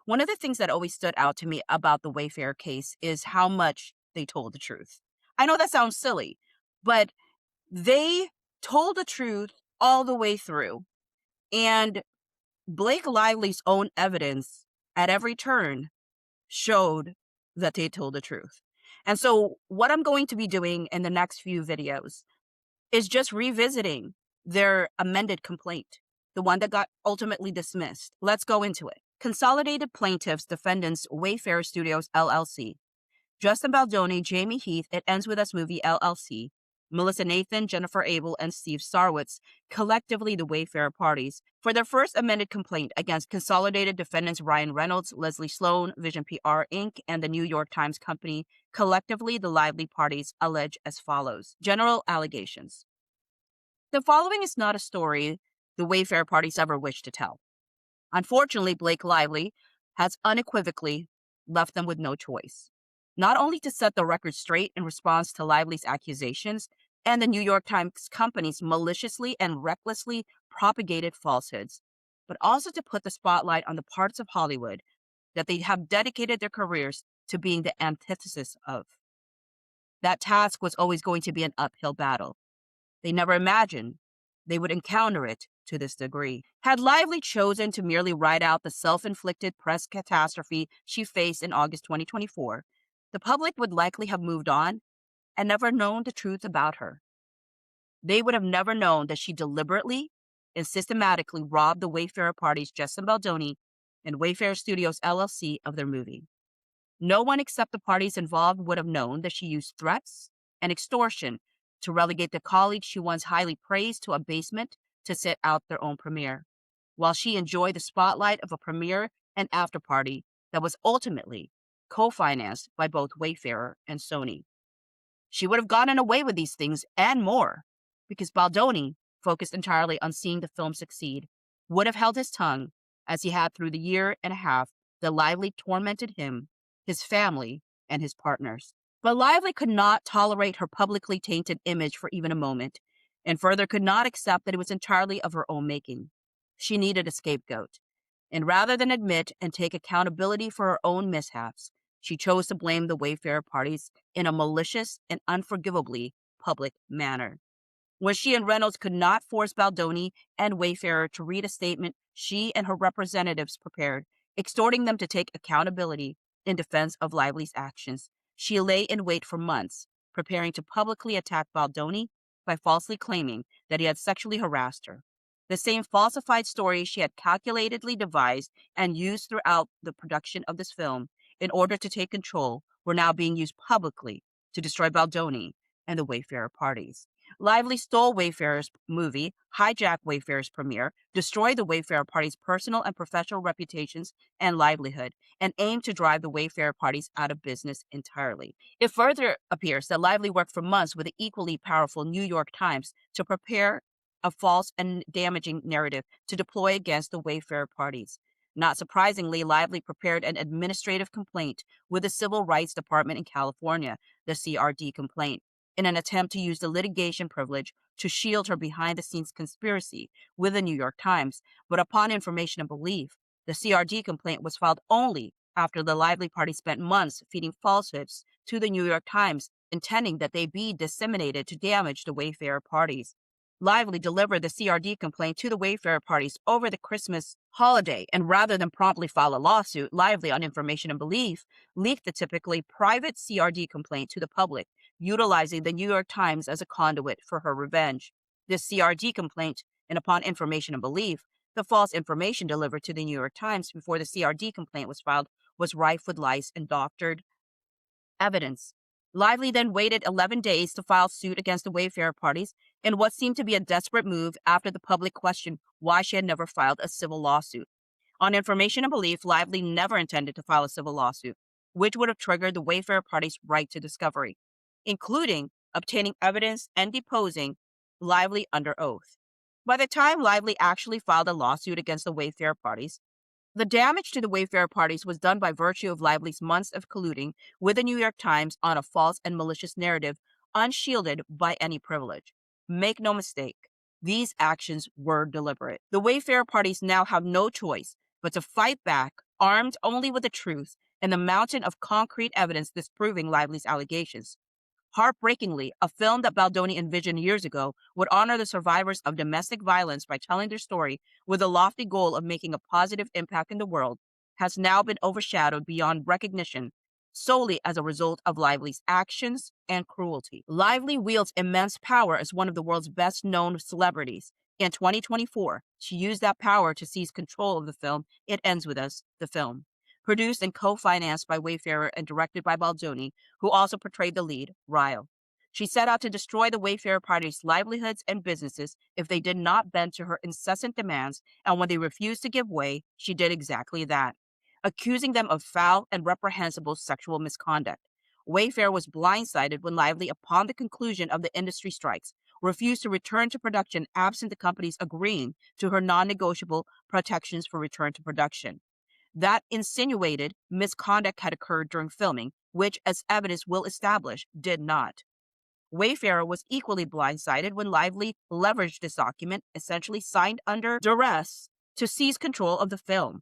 One of the things that always stood out to me about the Wayfarer case is how much they told the truth. I know that sounds silly, but they told the truth all the way through. And Blake Lively's own evidence at every turn showed that they told the truth. And so, what I'm going to be doing in the next few videos is just revisiting their amended complaint, the one that got ultimately dismissed. Let's go into it. Consolidated Plaintiffs Defendants Wayfarer Studios LLC, Justin Baldoni, Jamie Heath, It Ends With Us Movie LLC, Melissa Nathan, Jennifer Abel, and Steve Sarwitz, collectively the Wayfarer parties, for their first amended complaint against Consolidated Defendants Ryan Reynolds, Leslie Sloan, Vision PR Inc., and the New York Times Company, collectively the Lively parties, allege as follows. General allegations. The following is not a story the Wayfarer parties ever wished to tell. Unfortunately, Blake Lively has unequivocally left them with no choice. Not only to set the record straight in response to Lively's accusations and the New York Times Company's maliciously and recklessly propagated falsehoods, but also to put the spotlight on the parts of Hollywood that they have dedicated their careers to being the antithesis of. That task was always going to be an uphill battle. They never imagined they would encounter it to this degree. Had Lively chosen to merely ride out the self-inflicted press catastrophe she faced in August 2024, the public would likely have moved on and never known the truth about her. They would have never known that she deliberately and systematically robbed the Wayfarer parties Justin Baldoni and Wayfarer Studios LLC of their movie. No one except the parties involved would have known that she used threats and extortion to relegate the colleagues she once highly praised to a basement to sit out their own premiere, while she enjoyed the spotlight of a premiere and after party that was ultimately co-financed by both Wayfarer and Sony. She would have gotten away with these things and more because Baldoni, focused entirely on seeing the film succeed, would have held his tongue as he had through the year and a half that Lively tormented him, his family, and his partners. But Lively could not tolerate her publicly tainted image for even a moment, and further could not accept that it was entirely of her own making. She needed a scapegoat. And rather than admit and take accountability for her own mishaps, she chose to blame the Wayfarer parties in a malicious and unforgivably public manner. When she and Reynolds could not force Baldoni and Wayfarer to read a statement she and her representatives prepared, exhorting them to take accountability in defense of Lively's actions, she lay in wait for months, preparing to publicly attack Baldoni by falsely claiming that he had sexually harassed her. The same falsified story she had calculatedly devised and used throughout the production of this film in order to take control were now being used publicly to destroy Baldoni and the Wayfarer parties. Lively stole Wayfarer's movie, hijacked Wayfarer's premiere, destroyed the Wayfarer party's personal and professional reputations and livelihood, and aimed to drive the Wayfarer parties out of business entirely. It further appears that Lively worked for months with the equally powerful New York Times to prepare a false and damaging narrative to deploy against the Wayfarer parties. Not surprisingly, Lively prepared an administrative complaint with the Civil Rights Department in California, the CRD complaint, in an attempt to use the litigation privilege to shield her behind-the-scenes conspiracy with the New York Times. But upon information and belief, the CRD complaint was filed only after the Lively party spent months feeding falsehoods to the New York Times, intending that they be disseminated to damage the Wayfarer parties. Lively delivered the CRD complaint to the Wayfarer parties over the Christmas holiday, and rather than promptly file a lawsuit, Lively, on information and belief, leaked the typically private CRD complaint to the public, utilizing the New York Times as a conduit for her revenge. This CRD complaint, and upon information and belief, the false information delivered to the New York Times before the CRD complaint was filed, was rife with lies and doctored evidence. Lively then waited 11 days to file suit against the Wayfarer parties in what seemed to be a desperate move after the public questioned why she had never filed a civil lawsuit. On information and belief, Lively never intended to file a civil lawsuit, which would have triggered the Wayfarer party's right to discovery, including obtaining evidence and deposing Lively under oath. By the time Lively actually filed a lawsuit against the Wayfarer parties, the damage to the Wayfarer parties was done by virtue of Lively's months of colluding with the New York Times on a false and malicious narrative, unshielded by any privilege. Make no mistake, these actions were deliberate. The Wayfarer parties now have no choice but to fight back armed only with the truth and the mountain of concrete evidence disproving Lively's allegations. Heartbreakingly, a film that Baldoni envisioned years ago would honor the survivors of domestic violence by telling their story with the lofty goal of making a positive impact in the world has now been overshadowed beyond recognition solely as a result of Lively's actions and cruelty. Lively wields immense power as one of the world's best known celebrities. In 2024, she used that power to seize control of the film It Ends With Us, the film. Produced and co-financed by Wayfarer and directed by Baldoni, who also portrayed the lead, Ryle. She set out to destroy the Wayfarer party's livelihoods and businesses if they did not bend to her incessant demands, and when they refused to give way, she did exactly that, accusing them of foul and reprehensible sexual misconduct. Wayfarer was blindsided when Lively, upon the conclusion of the industry strikes, refused to return to production absent the company's agreeing to her non-negotiable protections for return to production. That insinuated misconduct had occurred during filming, which, as evidence will establish, did not. Wayfarer was equally blindsided when Lively leveraged this document, essentially signed under duress, to seize control of the film,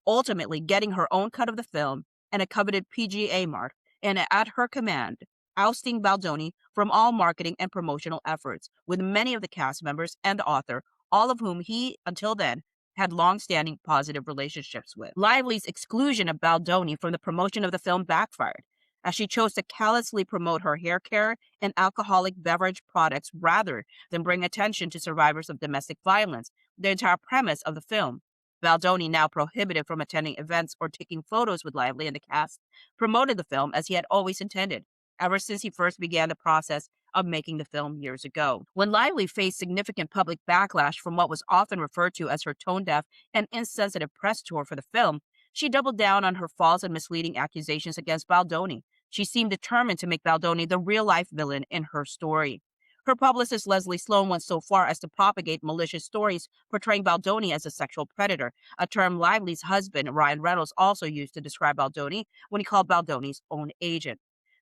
ultimately getting her own cut of the film and a coveted PGA mark, and at her command, ousting Baldoni from all marketing and promotional efforts, with many of the cast members and the author, all of whom he, until then, had long-standing positive relationships with. Lively's exclusion of Baldoni from the promotion of the film backfired, as she chose to callously promote her hair care and alcoholic beverage products rather than bring attention to survivors of domestic violence, the entire premise of the film. Baldoni, now prohibited from attending events or taking photos with Lively and the cast, promoted the film as he had always intended, ever since he first began the process of making the film years ago. When Lively faced significant public backlash from what was often referred to as her tone-deaf and insensitive press tour for the film, she doubled down on her false and misleading accusations against Baldoni. She seemed determined to make Baldoni the real-life villain in her story. Her publicist Leslie Sloan went so far as to propagate malicious stories portraying Baldoni as a sexual predator, a term Lively's husband, Ryan Reynolds, also used to describe Baldoni when he called Baldoni's own agent.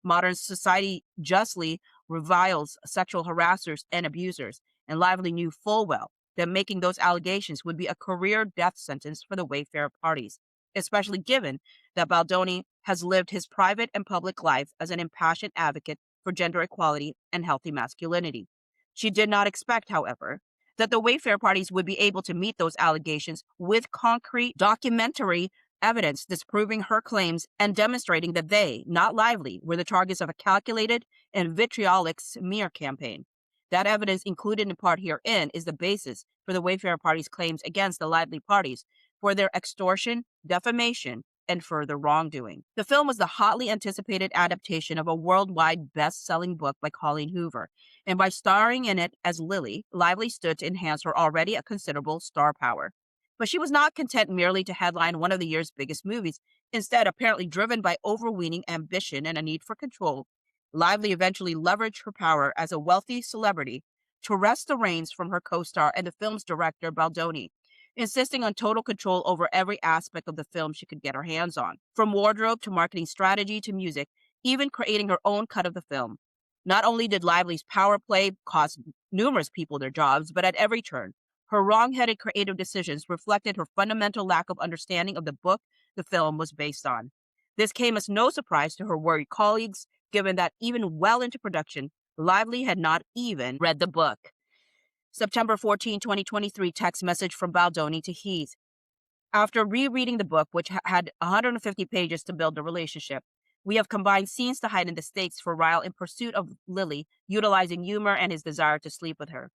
Modern society justly reviles sexual harassers and abusers, and Lively knew full well that making those allegations would be a career death sentence for the Wayfarer parties, especially given that Baldoni has lived his private and public life as an impassioned advocate for gender equality and healthy masculinity. She did not expect, however, that the Wayfarer parties would be able to meet those allegations with concrete documentary evidence disproving her claims and demonstrating that they, not Lively, were the targets of a calculated and vitriolic smear campaign. That evidence included in part herein is the basis for the Wayfarer party's claims against the Lively parties for their extortion, defamation, and further wrongdoing. The film was the hotly anticipated adaptation of a worldwide best-selling book by Colleen Hoover, and by starring in it as Lily, Lively stood to enhance her already a considerable star power. But she was not content merely to headline one of the year's biggest movies. Instead, apparently driven by overweening ambition and a need for control, Lively eventually leveraged her power as a wealthy celebrity to wrest the reins from her co-star and the film's director, Baldoni, insisting on total control over every aspect of the film she could get her hands on, from wardrobe to marketing strategy to music, even creating her own cut of the film. Not only did Lively's power play cost numerous people their jobs, but at every turn, her wrong-headed creative decisions reflected her fundamental lack of understanding of the book the film was based on. This came as no surprise to her worried colleagues, given that even well into production, Lively had not even read the book. September 14, 2023, text message from Baldoni to Heath. After rereading the book, which had 150 pages to build the relationship, we have combined scenes to heighten the stakes for Ryle in pursuit of Lily, utilizing humor and his desire to sleep with her.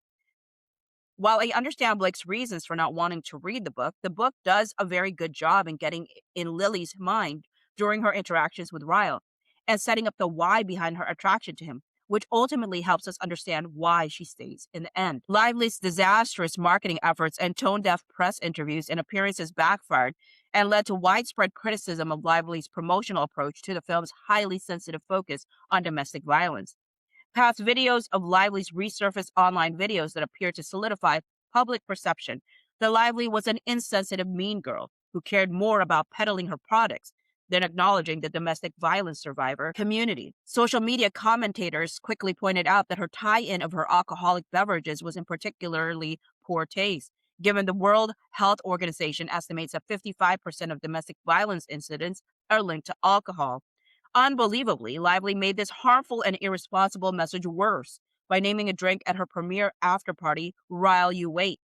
While I understand Blake's reasons for not wanting to read the book does a very good job in getting in Lily's mind during her interactions with Ryle and setting up the why behind her attraction to him, which ultimately helps us understand why she stays in the end. Lively's disastrous marketing efforts and tone-deaf press interviews and appearances backfired and led to widespread criticism of Lively's promotional approach to the film's highly sensitive focus on domestic violence. Past videos of Lively's resurfaced online videos that appear to solidify public perception that Lively was an insensitive mean girl who cared more about peddling her products than acknowledging the domestic violence survivor community. Social media commentators quickly pointed out that her tie-in of her alcoholic beverages was in particularly poor taste, given the World Health Organization estimates that 55% of domestic violence incidents are linked to alcohol. Unbelievably, Lively made this harmful and irresponsible message worse by naming a drink at her premiere after party, While You Wait,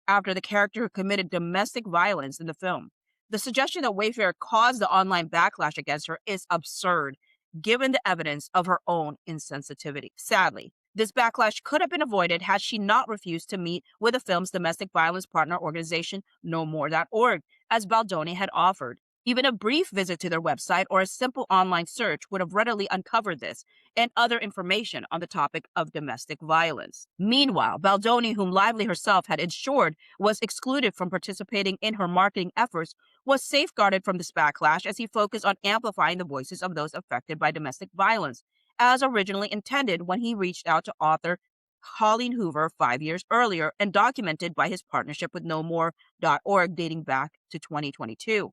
after the character who committed domestic violence in the film. The suggestion that Wayfarer caused the online backlash against her is absurd, given the evidence of her own insensitivity. Sadly, this backlash could have been avoided had she not refused to meet with the film's domestic violence partner organization, NoMore.org, as Baldoni had offered. Even a brief visit to their website or a simple online search would have readily uncovered this and other information on the topic of domestic violence. Meanwhile, Baldoni, whom Lively herself had ensured was excluded from participating in her marketing efforts, was safeguarded from this backlash as he focused on amplifying the voices of those affected by domestic violence, as originally intended when he reached out to author Colleen Hoover 5 years earlier and documented by his partnership with NoMore.org dating back to 2022.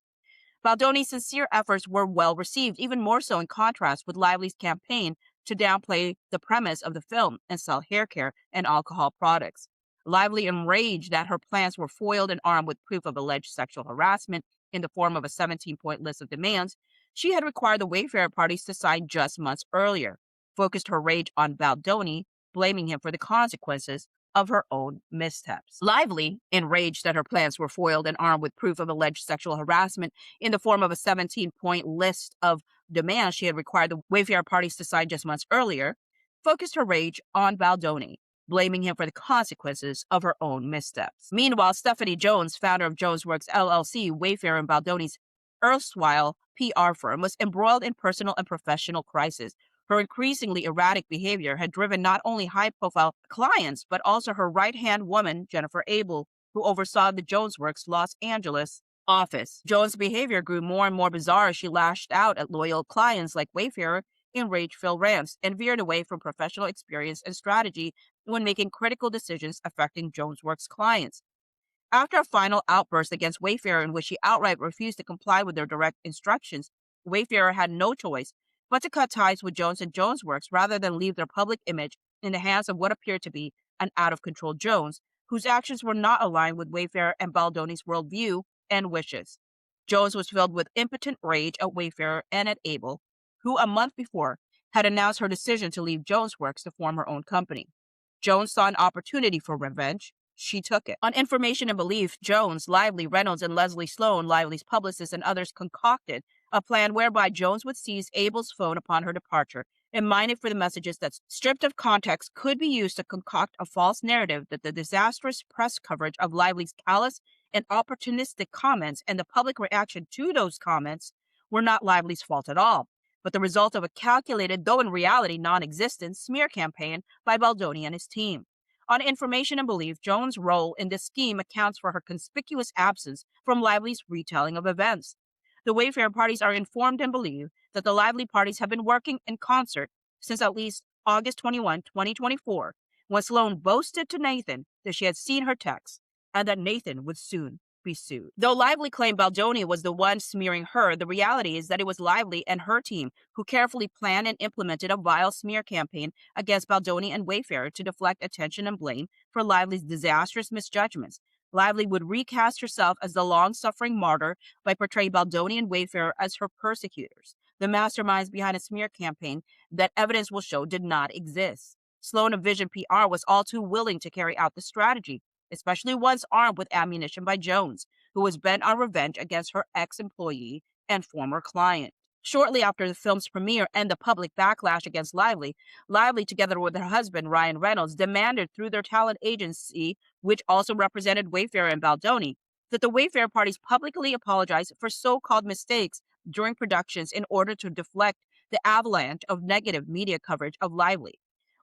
Baldoni's sincere efforts were well received, even more so in contrast with Lively's campaign to downplay the premise of the film and sell hair care and alcohol products. Lively, enraged that her plans were foiled and armed with proof of alleged sexual harassment in the form of a 17-point list of demands she had required the Wayfarer parties to sign just months earlier, focused her rage on Baldoni, blaming him for the consequences of her own missteps. Lively, enraged that her plans were foiled and armed with proof of alleged sexual harassment in the form of a 17-point list of demands she had required the Wayfarer parties to sign just months earlier, focused her rage on Baldoni, blaming him for the consequences of her own missteps. Meanwhile, Stephanie Jones, founder of Jones Works LLC, Wayfarer and Baldoni's erstwhile PR firm, was embroiled in personal and professional crisis. Her increasingly erratic behavior had driven not only high-profile clients, but also her right-hand woman, Jennifer Abel, who oversaw the Jones Works Los Angeles office. Jones' behavior grew more and more bizarre as she lashed out at loyal clients like Wayfarer in rage-filled rants and veered away from professional experience and strategy when making critical decisions affecting Jones Works clients. After a final outburst against Wayfarer in which she outright refused to comply with their direct instructions, Wayfarer had no choice but to cut ties with Jones and Jones Works rather than leave their public image in the hands of what appeared to be an out-of-control Jones, whose actions were not aligned with Wayfarer and Baldoni's worldview and wishes. Jones was filled with impotent rage at Wayfarer and at Abel, who a month before had announced her decision to leave Jones Works to form her own company. Jones saw an opportunity for revenge. She took it. On information and belief, Jones, Lively, Reynolds, and Leslie Sloan, Lively's publicist, and others concocted a plan whereby Jones would seize Abel's phone upon her departure and mine it for the messages that, stripped of context, could be used to concoct a false narrative that the disastrous press coverage of Lively's callous and opportunistic comments and the public reaction to those comments were not Lively's fault at all, but the result of a calculated, though in reality non-existent, smear campaign by Baldoni and his team. On information and belief, Jones' role in this scheme accounts for her conspicuous absence from Lively's retelling of events. The Wayfarer parties are informed and believe that the Lively parties have been working in concert since at least August 21, 2024, when Sloan boasted to Nathan that she had seen her text and that Nathan would soon be sued. Though Lively claimed Baldoni was the one smearing her, the reality is that it was Lively and her team who carefully planned and implemented a vile smear campaign against Baldoni and Wayfarer to deflect attention and blame for Lively's disastrous misjudgments. Lively would recast herself as the long-suffering martyr by portraying Baldoni and Wayfarer as her persecutors, the masterminds behind a smear campaign that evidence will show did not exist. Sloan of Vision PR was all too willing to carry out the strategy, especially once armed with ammunition by Jones, who was bent on revenge against her ex-employee and former client. Shortly after the film's premiere and the public backlash against Lively, together with her husband, Ryan Reynolds, demanded through their talent agency, which also represented Wayfarer and Baldoni, that the Wayfarer parties publicly apologize for so-called mistakes during productions in order to deflect the avalanche of negative media coverage of Lively.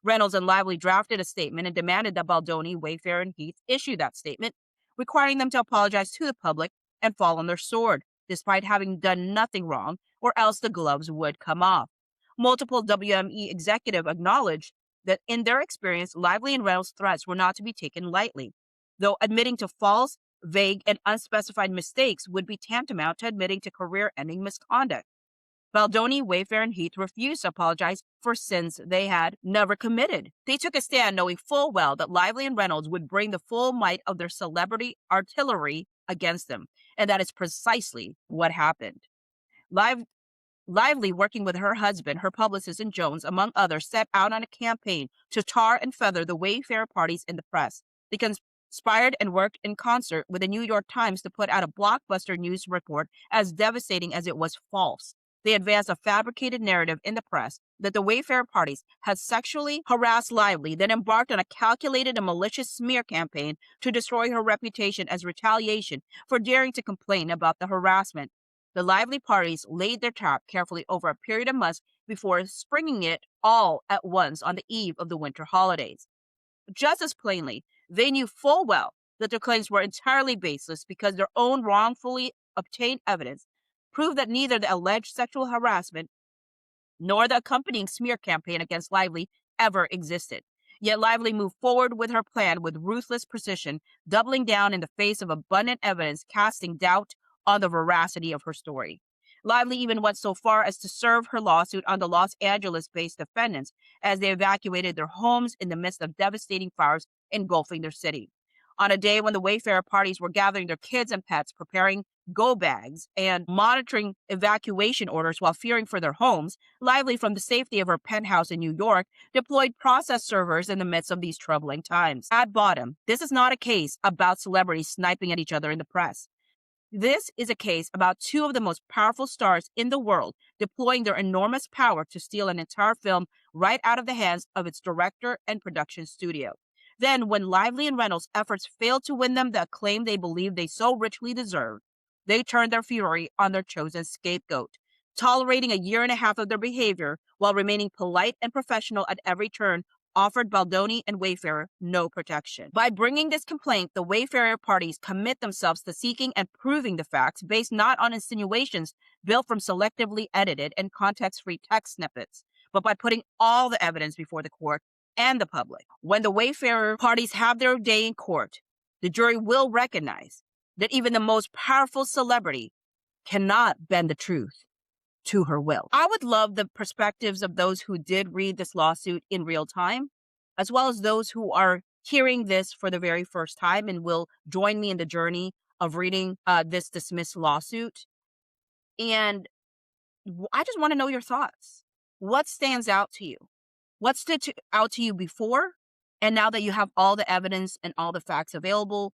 Reynolds and Lively drafted a statement and demanded that Baldoni, Wayfarer, and Heath issue that statement, requiring them to apologize to the public and fall on their sword, despite having done nothing wrong, or else the gloves would come off. Multiple WME executives acknowledged that in their experience, Lively and Reynolds' threats were not to be taken lightly, though admitting to false, vague, and unspecified mistakes would be tantamount to admitting to career-ending misconduct. Baldoni, Wayfarer, and Heath refused to apologize for sins they had never committed. They took a stand knowing full well that Lively and Reynolds would bring the full might of their celebrity artillery against them, and that is precisely what happened. Live Lively, working with her husband, her publicist, and Jones, among others, set out on a campaign to tar and feather the Wayfarer parties in the press. They conspired and worked in concert with the New York Times to put out a blockbuster news report as devastating as it was false. They advanced a fabricated narrative in the press that the Wayfarer parties had sexually harassed Lively, then embarked on a calculated and malicious smear campaign to destroy her reputation as retaliation for daring to complain about the harassment. The Lively parties laid their trap carefully over a period of months before springing it all at once on the eve of the winter holidays. Just as plainly, they knew full well that their claims were entirely baseless because their own wrongfully obtained evidence proved that neither the alleged sexual harassment nor the accompanying smear campaign against Lively ever existed. Yet Lively moved forward with her plan with ruthless precision, doubling down in the face of abundant evidence, casting doubt on the veracity of her story. Lively even went so far as to serve her lawsuit on the Los Angeles-based defendants as they evacuated their homes in the midst of devastating fires engulfing their city. On a day when the Wayfarer parties were gathering their kids and pets, preparing go bags, and monitoring evacuation orders while fearing for their homes, Lively, from the safety of her penthouse in New York, deployed process servers in the midst of these troubling times. At bottom, this is not a case about celebrities sniping at each other in the press. This is a case about two of the most powerful stars in the world deploying their enormous power to steal an entire film right out of the hands of its director and production studio. Then, when Lively and Reynolds' efforts failed to win them the acclaim they believed they so richly deserved, they turned their fury on their chosen scapegoat, tolerating a year and a half of their behavior while remaining polite and professional at every turn, offered Baldoni and Wayfarer no protection. By bringing this complaint, the Wayfarer parties commit themselves to seeking and proving the facts based not on insinuations built from selectively edited and context-free text snippets, but by putting all the evidence before the court and the public. When the Wayfarer parties have their day in court, the jury will recognize that even the most powerful celebrity cannot bend the truth to her will. I would love the perspectives of those who did read this lawsuit in real time, as well as those who are hearing this for the very first time and will join me in the journey of reading this dismissed lawsuit. And I just want to know your thoughts. What stands out to you? What stood out to you before? And now that you have all the evidence and all the facts available,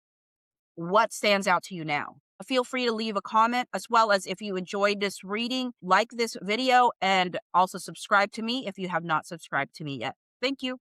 what stands out to you now? Feel free to leave a comment, as well as if you enjoyed this reading, like this video, and also subscribe to me if you have not subscribed to me yet. Thank you.